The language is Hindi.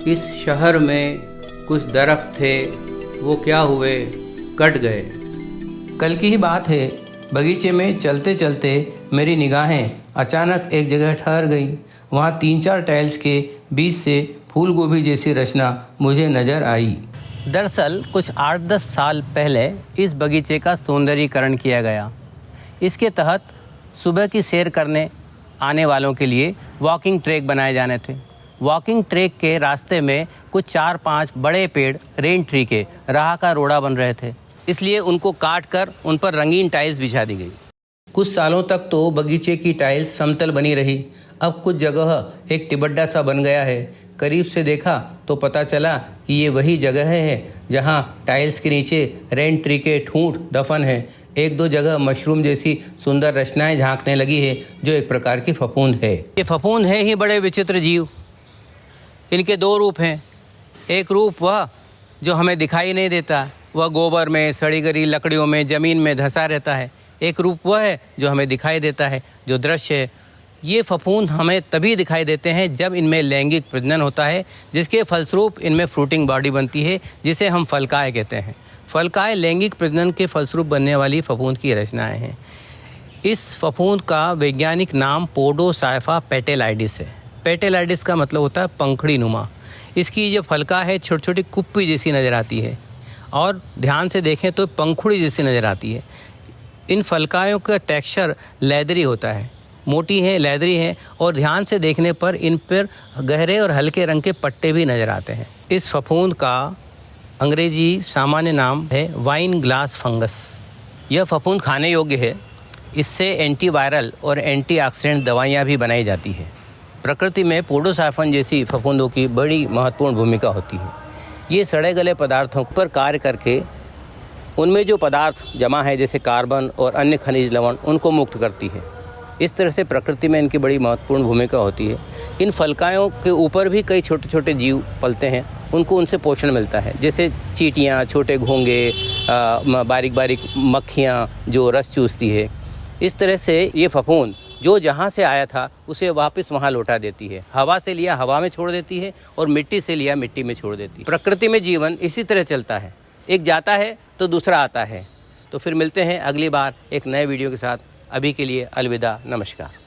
इस शहर में कुछ दरख्त थे, वो क्या हुए, कट गए। कल की ही बात है, बगीचे में चलते चलते मेरी निगाहें अचानक एक जगह ठहर गई। वहाँ 3-4 टाइल्स के बीच से फूल गोभी जैसी रचना मुझे नज़र आई। दरअसल कुछ 8-10 साल पहले इस बगीचे का सौंदर्यीकरण किया गया। इसके तहत सुबह की सैर करने आने वालों के लिए वॉकिंग ट्रैक बनाए जाने थे। वॉकिंग ट्रैक के रास्ते में कुछ 4-5 बड़े पेड़ रेन ट्री के राह का रोड़ा बन रहे थे, इसलिए उनको काट कर उन पर रंगीन टाइल्स बिछा दी गई। कुछ सालों तक तो बगीचे की टाइल्स समतल बनी रही। अब कुछ जगह एक टिबड्डा सा बन गया है। करीब से देखा तो पता चला कि ये वही जगह है जहाँ टाइल्स के नीचे रेन ट्री के ठूंठ दफन है। 1-2 जगह मशरूम जैसी सुंदर रचनाएं झांकने लगी है, जो एक प्रकार की फफूंद है। ये फफूंद है ही बड़े विचित्र जीव। इनके 2 रूप हैं। एक रूप वह जो हमें दिखाई नहीं देता, वह गोबर में, सड़ी गली लकड़ियों में, ज़मीन में धंसा रहता है। एक रूप वह है जो हमें दिखाई देता है, जो दृश्य है। ये फफूंद हमें तभी दिखाई देते हैं जब इनमें लैंगिक प्रजनन होता है, जिसके फलस्वरूप इनमें फ्रूटिंग बॉडी बनती है, जिसे हम फलकाय कहते हैं। फलकाय लैंगिक प्रजनन के फलस्वरूप बनने वाली फफूंद की रचनाएं हैं। इस फफूंद का वैज्ञानिक नाम पोडोसाइफा पेटेलाइडिस है। पेटेलाइडिस का मतलब होता है पंखड़ी नुमा। इसकी जो फलका है छोटी छोटी कुप्पी जैसी नज़र आती है और ध्यान से देखें तो पंखुड़ी जैसी नज़र आती है। इन फलकायों का टेक्सचर लेदरी होता है, मोटी है, लेदरी है और ध्यान से देखने पर इन पर गहरे और हल्के रंग के पट्टे भी नज़र आते हैं। इस फफूंद का अंग्रेजी सामान्य नाम है वाइन ग्लास फंगस। यह फफूंद खाने योग्य है। इससे एंटीवायरल और एंटीऑक्सीडेंट दवाइयाँ भी बनाई जाती है। प्रकृति में पोडोसाइफन जैसी फफूंदों की बड़ी महत्वपूर्ण भूमिका होती है। ये सड़े गले पदार्थों पर कार्य करके उनमें जो पदार्थ जमा है जैसे कार्बन और अन्य खनिज लवण, उनको मुक्त करती है। इस तरह से प्रकृति में इनकी बड़ी महत्वपूर्ण भूमिका होती है। इन फलकायों के ऊपर भी कई छोटे छोटे जीव पलते हैं, उनको उनसे पोषण मिलता है, जैसे चींटियाँ, छोटे घोंगे, बारीक बारीक मक्खियाँ जो रस चूसती है। इस तरह से ये फफूंद जो जहाँ से आया था उसे वापस वहाँ लौटा देती है। हवा से लिया हवा में छोड़ देती है और मिट्टी से लिया मिट्टी में छोड़ देती है। प्रकृति में जीवन इसी तरह चलता है, एक जाता है तो दूसरा आता है। तो फिर मिलते हैं अगली बार एक नए वीडियो के साथ। अभी के लिए अलविदा, नमस्कार।